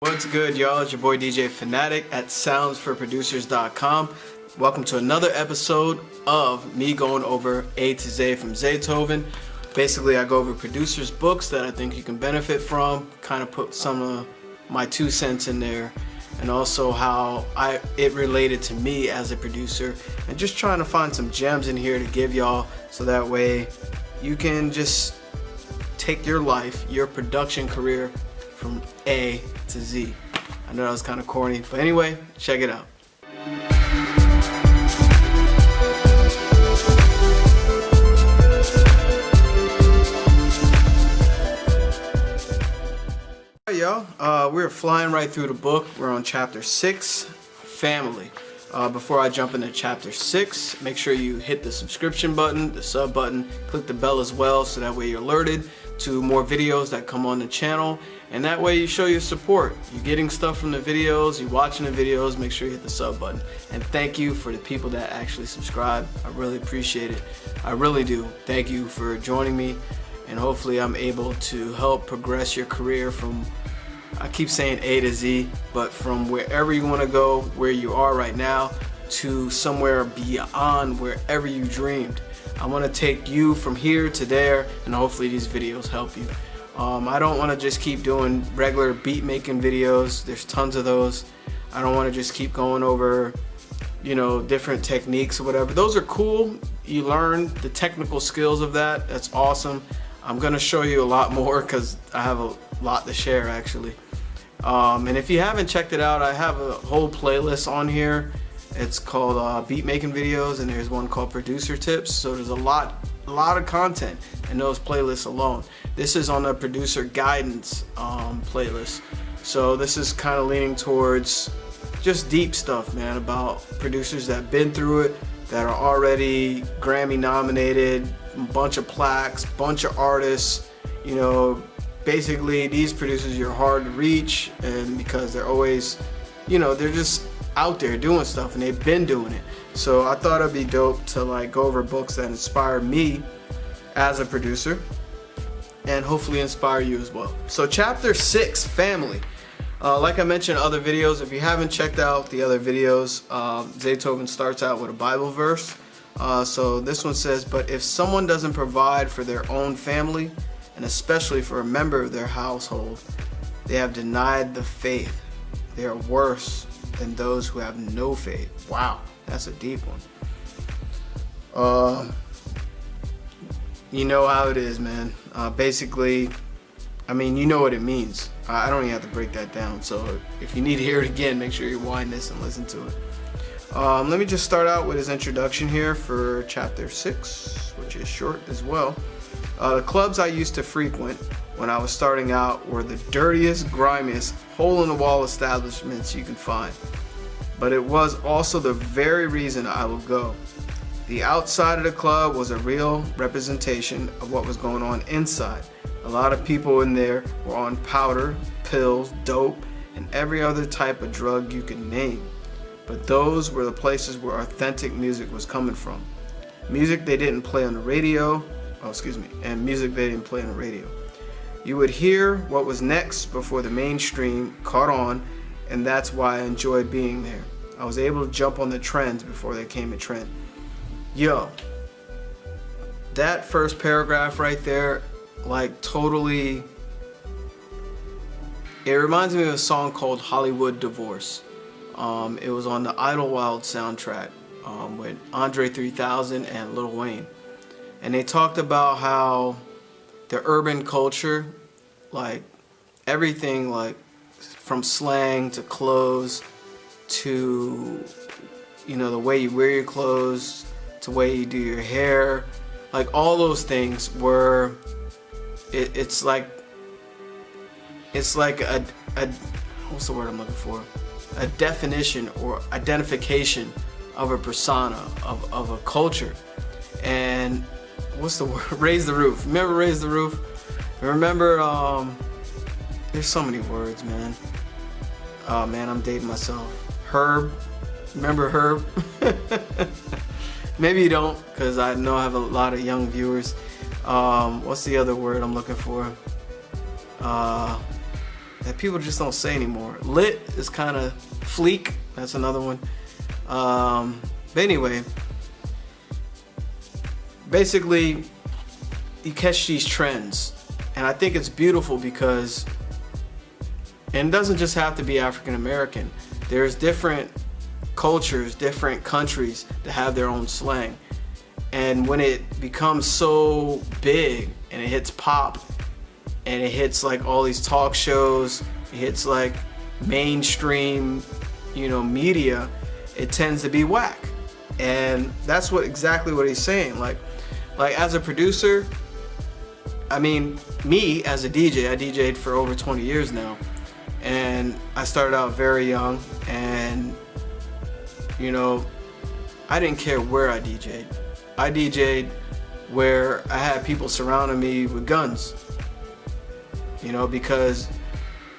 What's good, y'all? It's your boy DJ Fanatic at soundsforproducers.com. Welcome to another episode of me going over A to Z from Zaytoven. Basically, I go over producers' books that I think you can benefit from, kind of put some of my 2 cents in there, and also how it related to me as a producer, and just trying to find some gems in here to give y'all so that way you can just take your life, your production career from A to Z. I know that was kind of corny, but anyway, check it out. Alright, y'all, we're flying right through the book. We're on chapter 6, family. Before I jump into chapter 6, make sure you hit the subscription button, the sub button, click the bell as well, so that way you're alerted to more videos that come on the channel, and that way you show your support. You're getting stuff from the videos, you're watching the videos, make sure you hit the sub button. And thank you for the people that actually subscribe. I really appreciate it. I really do. Thank you for joining me, and hopefully I'm able to help progress your career from, I keep saying A to Z, but from wherever you want to go, where you are right now, to somewhere beyond wherever you dreamed. I want to take you from here to there, and hopefully these videos help you. I don't want to just keep doing regular beat making videos. There's tons of those. I don't want to just keep going over, different techniques or whatever. Those are cool. You learn the technical skills of that. That's awesome. I'm going to show you a lot more because I have a lot to share actually. And if you haven't checked it out, I have a whole playlist on here. It's called beat making videos, and there's one called producer tips. So there's a lot of content in those playlists alone. This is on the producer guidance playlist. So this is kind of leaning towards just deep stuff, man, about producers that have been through it, that are already Grammy nominated, bunch of plaques, bunch of artists. Basically these producers, you're hard to reach, and because they're always, they're just out there doing stuff, and they've been doing it. So I thought it'd be dope to go over books that inspire me as a producer, and hopefully inspire you as well. So chapter 6, family. Like I mentioned in other videos, if you haven't checked out the other videos, Zaytoven starts out with a Bible verse. So this one says, "But if someone doesn't provide for their own family, and especially for a member of their household, they have denied the faith. They are worse than those who have no faith." Wow, that's a deep one. You know how it is, man. Basically, you know what it means. I don't even have to break that down. So if you need to hear it again, make sure you wind this and listen to it. Let me just start out with his introduction here for chapter 6, which is short as well. The clubs I used to frequent when I was starting out were the dirtiest, grimiest, hole-in-the-wall establishments you can find. But it was also the very reason I would go. The outside of the club was a real representation of what was going on inside. A lot of people in there were on powder, pills, dope, and every other type of drug you could name. But those were the places where authentic music was coming from. Music they didn't play on the radio, and music they didn't play on the radio. You would hear what was next before the mainstream caught on, and that's why I enjoyed being there. I was able to jump on the trends before they came a trend. Yo, that first paragraph right there, totally, it reminds me of a song called Hollywood Divorce. It was on the Idlewild soundtrack with Andre 3000 and Lil Wayne. And they talked about how the urban culture, everything, from slang to clothes to, the way you wear your clothes, to the way you do your hair, all those things were, it's like a what's the word I'm looking for? A definition or identification of a persona, of a culture. And what's the word? Raise the Roof. Remember Raise the Roof? Remember, there's so many words, man. Oh man, I'm dating myself. Herb. Remember Herb? Maybe you don't, because I know I have a lot of young viewers. What's the other word I'm looking for? that people just don't say anymore. Lit is kind of fleek. That's another one. But anyway, basically, you catch these trends. And I think it's beautiful because, and it doesn't just have to be African American. There's different cultures, different countries that have their own slang. And when it becomes so big and it hits pop and it hits like all these talk shows, it hits like mainstream, media, it tends to be whack. And that's exactly what he's saying. Like as a producer, I mean, me as a DJ, I DJ'd for over 20 years now. And I started out very young, and I didn't care where I DJ'd. I DJ'd where I had people surrounding me with guns, because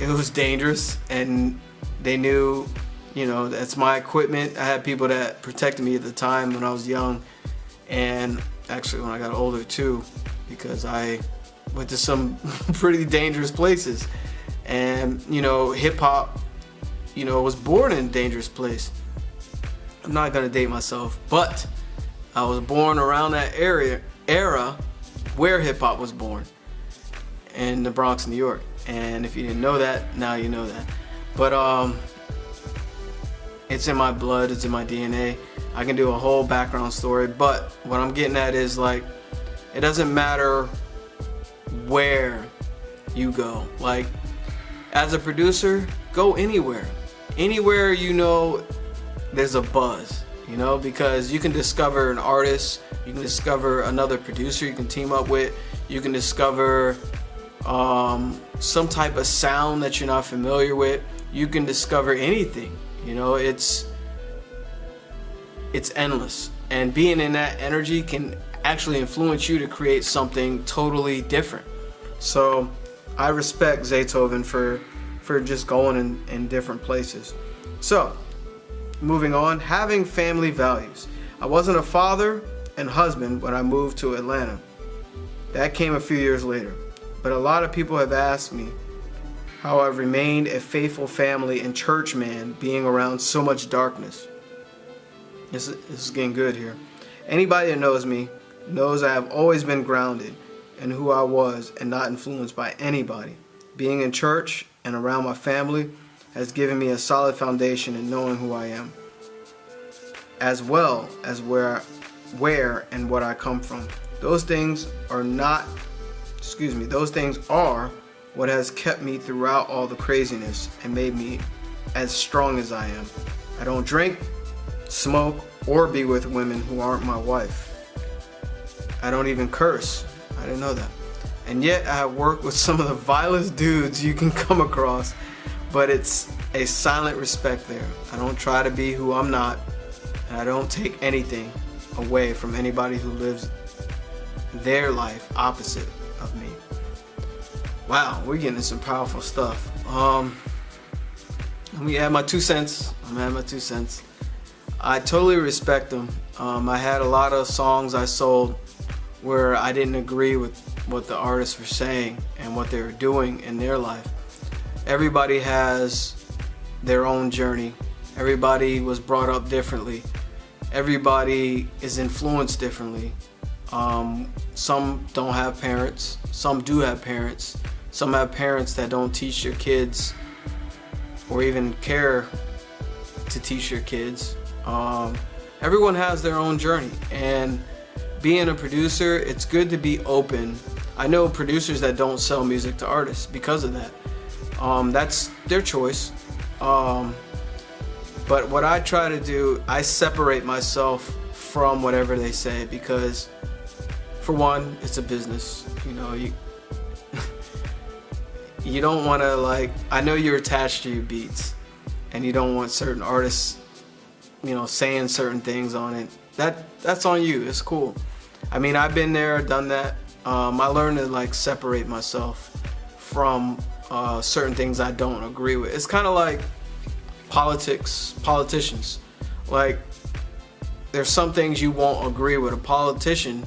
it was dangerous and they knew, that's my equipment. I had people that protected me at the time when I was young, and actually when I got older too, because I went to some pretty dangerous places. And hip hop, was born in a dangerous place. I'm not gonna date myself, but I was born around that era where hip hop was born, in the Bronx, New York. And if you didn't know that, now you know that. But it's in my blood, it's in my DNA. I can do a whole background story, but what I'm getting at is, like, it doesn't matter where you go. Like, as a producer, go anywhere. Anywhere there's a buzz, because you can discover an artist, you can discover another producer you can team up with, you can discover some type of sound that you're not familiar with, you can discover anything. It's endless. And being in that energy can actually influence you to create something totally different. So I respect Zaytoven for just going in different places. So, moving on, having family values. I wasn't a father and husband when I moved to Atlanta. That came a few years later. But a lot of people have asked me how I've remained a faithful family and church man being around so much darkness. This is getting good here. Anybody that knows me knows I have always been grounded in who I was and not influenced by anybody. Being in church and around my family has given me a solid foundation in knowing who I am, as well as where and what I come from. Those things are what has kept me throughout all the craziness and made me as strong as I am. I don't drink, smoke, or be with women who aren't my wife. I don't even curse. I didn't know that. And yet I have worked with some of the vilest dudes you can come across, but it's a silent respect there. I don't try to be who I'm not, and I don't take anything away from anybody who lives their life opposite of me. Wow, we're getting some powerful stuff. Let me add my 2 cents. I totally respect them. I had a lot of songs I sold where I didn't agree with what the artists were saying and what they were doing in their life. Everybody has their own journey. Everybody was brought up differently. Everybody is influenced differently. Some don't have parents. Some do have parents. Some have parents that don't teach their kids or even care to teach your kids. Everyone has their own journey, and being a producer, it's good to be open. I know producers that don't sell music to artists because of that. That's their choice. But what I try to do, I separate myself from whatever they say, because for one, it's a business. You don't want to, like, I know you're attached to your beats and you don't want certain artists, saying certain things on it. That's on you. It's cool. I mean, I've been there, done that. I learned to separate myself from certain things I don't agree with. It's kind of like politicians. Like, there's some things you won't agree with a politician,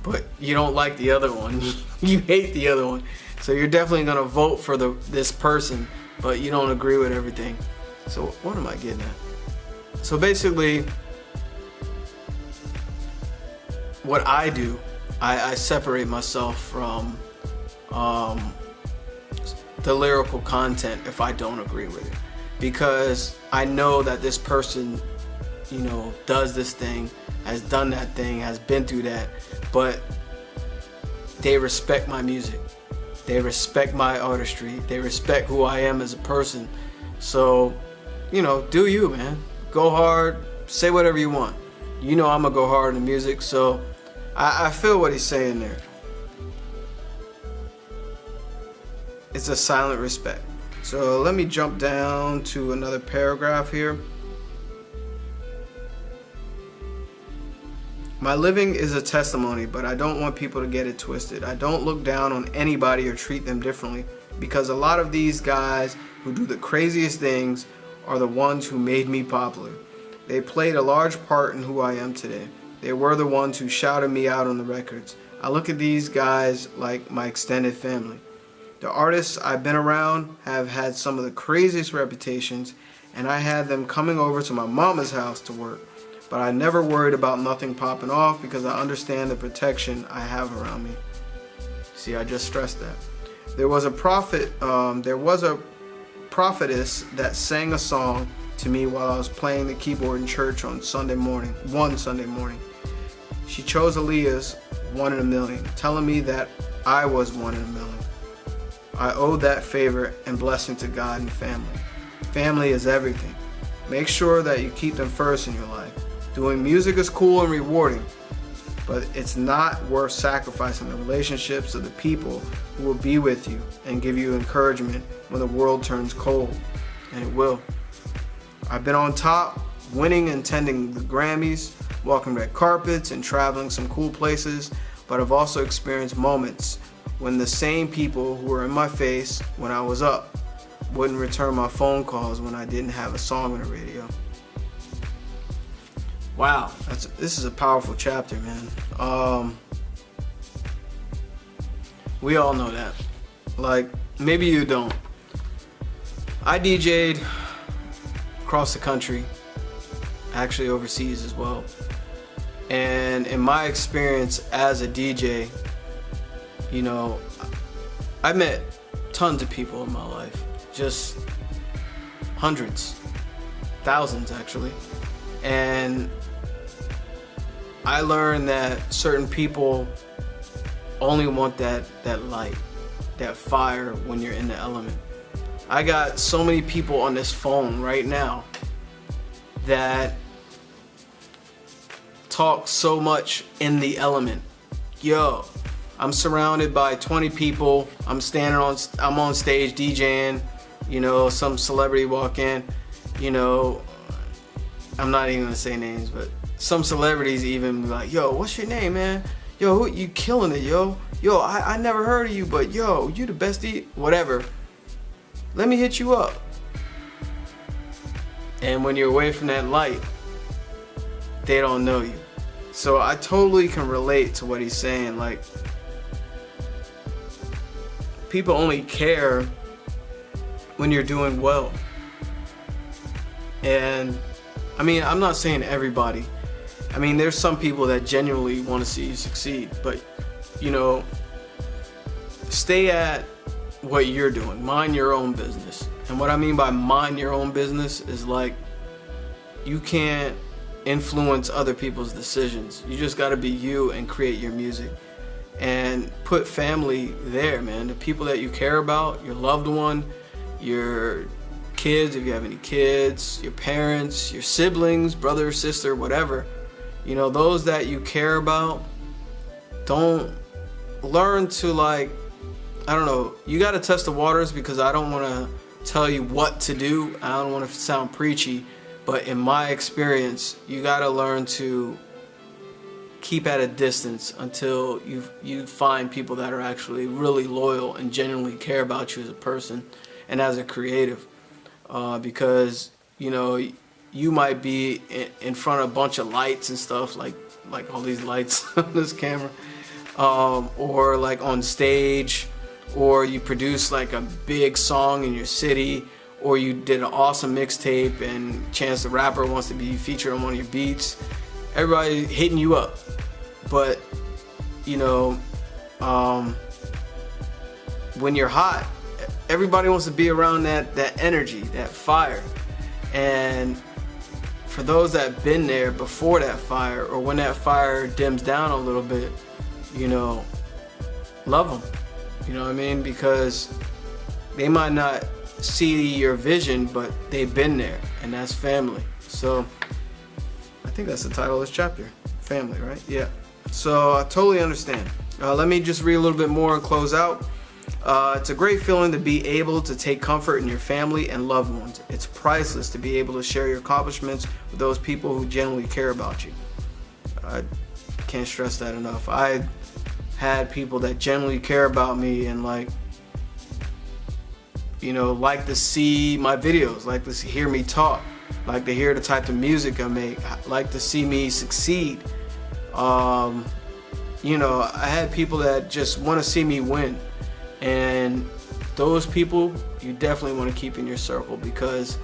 but you don't like the other one. You hate the other one. So you're definitely gonna vote for this person, but you don't agree with everything. So what am I getting at? So basically, what I do, I separate myself from the lyrical content if I don't agree with it, because I know that this person, you know, does this thing, has done that thing, has been through that, but they respect my music, they respect my artistry, they respect who I am as a person. So, you know, do you, man. Go hard, say whatever you want. You know I'm gonna go hard in the music, so I feel what he's saying there. It's a silent respect. So let me jump down to another paragraph here. My living is a testimony, but I don't want people to get it twisted. I don't look down on anybody or treat them differently, because a lot of these guys who do the craziest things are the ones who made me popular. They played a large part in who I am today. They were the ones who shouted me out on the records. I look at these guys like my extended family. The artists I've been around have had some of the craziest reputations, and I had them coming over to my mama's house to work. But I never worried about nothing popping off because I understand the protection I have around me. See, I just stressed that. There was a prophetess that sang a song to me while I was playing the keyboard in church on one Sunday morning. She chose Aaliyah's 1 in a Million, telling me that I was 1 in a million. I owe that favor and blessing to God and family. Family is everything. Make sure that you keep them first in your life. Doing music is cool and rewarding, but it's not worth sacrificing the relationships of the people who will be with you and give you encouragement when the world turns cold, and it will. I've been on top, winning and attending the Grammys, walking red carpets and traveling some cool places, but I've also experienced moments when the same people who were in my face when I was up wouldn't return my phone calls when I didn't have a song on the radio. Wow, this is a powerful chapter, man. We all know that. Like, maybe you don't. I DJ'd across the country, actually overseas as well. And in my experience as a DJ, you know, I met tons of people in my life, just hundreds, thousands actually. And I learned that certain people only want that light, that fire when you're in the element. I got so many people on this phone right now that talk so much in the element. Yo, I'm surrounded by 20 people. I'm on stage DJing, you know, some celebrity walk in, you know, I'm not even gonna say names, but some celebrities even be like, yo, what's your name, man? Yo, you killing it, yo. Yo, I never heard of you, but yo, you the best whatever. Let me hit you up. And when you're away from that light, they don't know you. So I totally can relate to what he's saying. Like, people only care when you're doing well. And I mean, I'm not saying everybody. I mean, there's some people that genuinely want to see you succeed, but you know, stay at what you're doing. Mind your own business. And what I mean by mind your own business is like, you can't influence other people's decisions. You just got to be you and create your music. And put family there, man. The people that you care about, your loved one, your kids, if you have any kids, your parents, your siblings, brother, sister, whatever. You know, those that you care about, don't learn to, like, I don't know, you got to test the waters, because I don't want to tell you what to do. I don't want to sound preachy, but in my experience, you got to learn to keep at a distance until you find people that are actually really loyal and genuinely care about you as a person and as a creative. Because, you know, you might be in front of a bunch of lights and stuff, like all these lights on this camera, or like on stage, or you produce like a big song in your city, or you did an awesome mixtape and Chance the Rapper wants to be featured on one of your beats. Everybody hitting you up. But, you know, when you're hot, everybody wants to be around that energy, that fire. And for those that have been there before that fire, or when that fire dims down a little bit, you know, love them. You know what I mean? Because they might not see your vision, but they've been there, and that's family. So I think that's the title of this chapter, family, right? Yeah. So I totally understand. Let me just read a little bit more and close out. It's a great feeling to be able to take comfort in your family and loved ones. It's priceless to be able to share your accomplishments with those people who genuinely care about you. I can't stress that enough. I had people that genuinely care about me and like to see my videos, like to hear me talk, like to hear the type of music I make, like to see me succeed. I had people that just want to see me win, and those people you definitely want to keep in your circle, because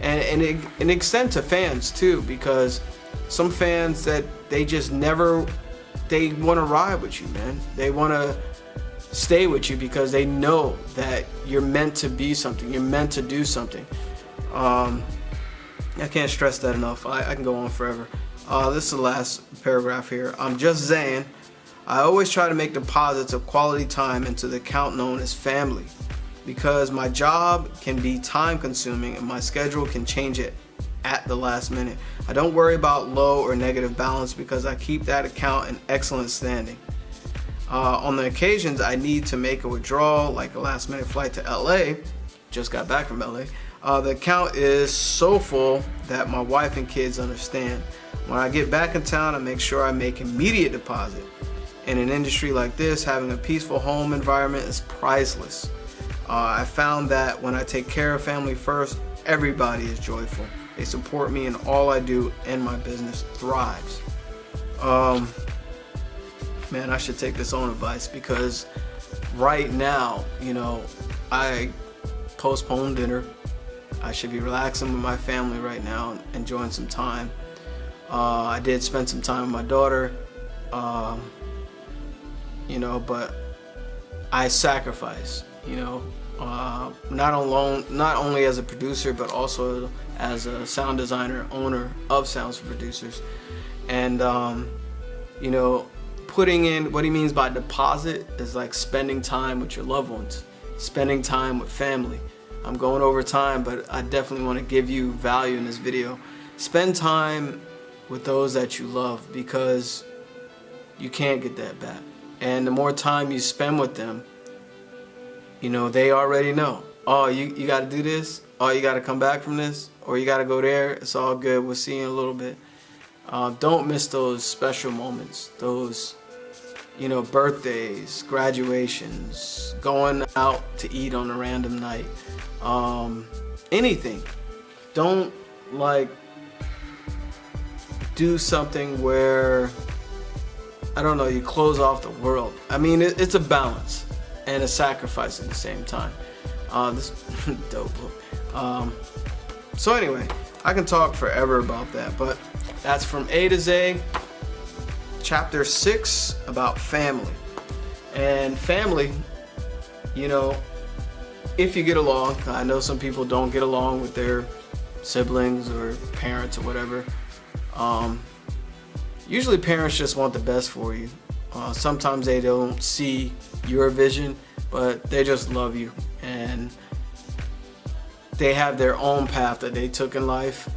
and it extends to fans too, because some fans that they want to ride with you, man. They want to stay with you because they know that you're meant to be something. You're meant to do something. I can't stress that enough. I can go on forever. This is the last paragraph here. I'm just Zayn. I always try to make deposits of quality time into the account known as family, because my job can be time consuming and my schedule can change it at the last minute. I don't worry about low or negative balance because I keep that account in excellent standing. On the occasions I need to make a withdrawal, like a last minute flight to LA, just got back from LA, the account is so full that my wife and kids understand. When I get back in town, I make sure I make immediate deposit. In an industry like this, having a peaceful home environment is priceless. I found that when I take care of family first, everybody is joyful. They support me in all I do, and my business thrives. Man, I should take this on advice, because right now, I postponed dinner. I should be relaxing with my family right now, enjoying some time. I did spend some time with my daughter, but I sacrifice, not only as a producer, but also as a sound designer, owner of Sounds for Producers. And, putting in what he means by deposit is like spending time with your loved ones, spending time with family. I'm going over time, but I definitely want to give you value in this video. Spend time with those that you love, because you can't get that back. And the more time you spend with them, they already know. Oh, you got to do this. Oh, you got to come back from this, or you got to go there. It's all good. We'll see you in a little bit. Don't miss those special moments, those birthdays, graduations, going out to eat on a random night, anything. Don't do something where, you close off the world. I mean, it's a balance and a sacrifice at the same time. This dope book. So anyway, I can talk forever about that, but that's from A to Z, chapter 6, about family. And family, if you get along, I know some people don't get along with their siblings or parents or whatever. Usually parents just want the best for you. Sometimes they don't see your vision, but they just love you, and they have their own path that they took in life,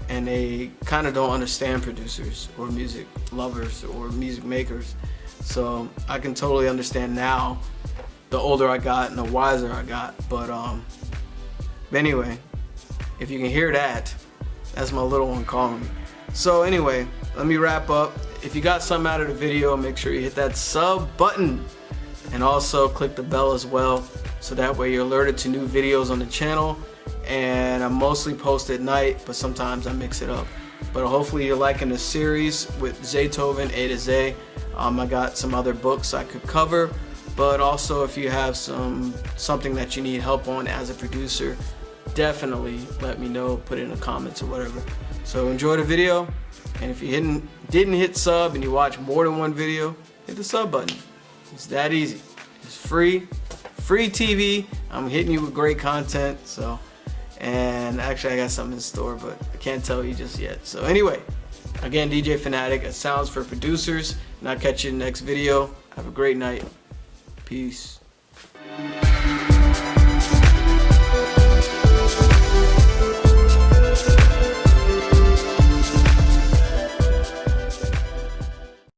and they kind of don't understand producers or music lovers or music makers. So I can totally understand now, the older I got and the wiser I got. But anyway, if you can hear that, that's my little one calling me. So anyway, let me wrap up. If you got something out of the video, make sure you hit that sub button, and also click the bell as well, so that way you're alerted to new videos on the channel. And I mostly post at night, but sometimes I mix it up. But hopefully you're liking the series with Zaytoven, A to Z. I got some other books I could cover. But also if you have something that you need help on as a producer, definitely let me know, put it in the comments or whatever. So enjoy the video, and if you didn't hit sub and you watch more than one video, hit the sub button. It's that easy. It's free TV. I'm hitting you with great content. So, and actually I got something in store, but I can't tell you just yet. So anyway, again, DJ Fanatic, a sounds for producers, and I'll catch you in the next video. Have a great night. Peace.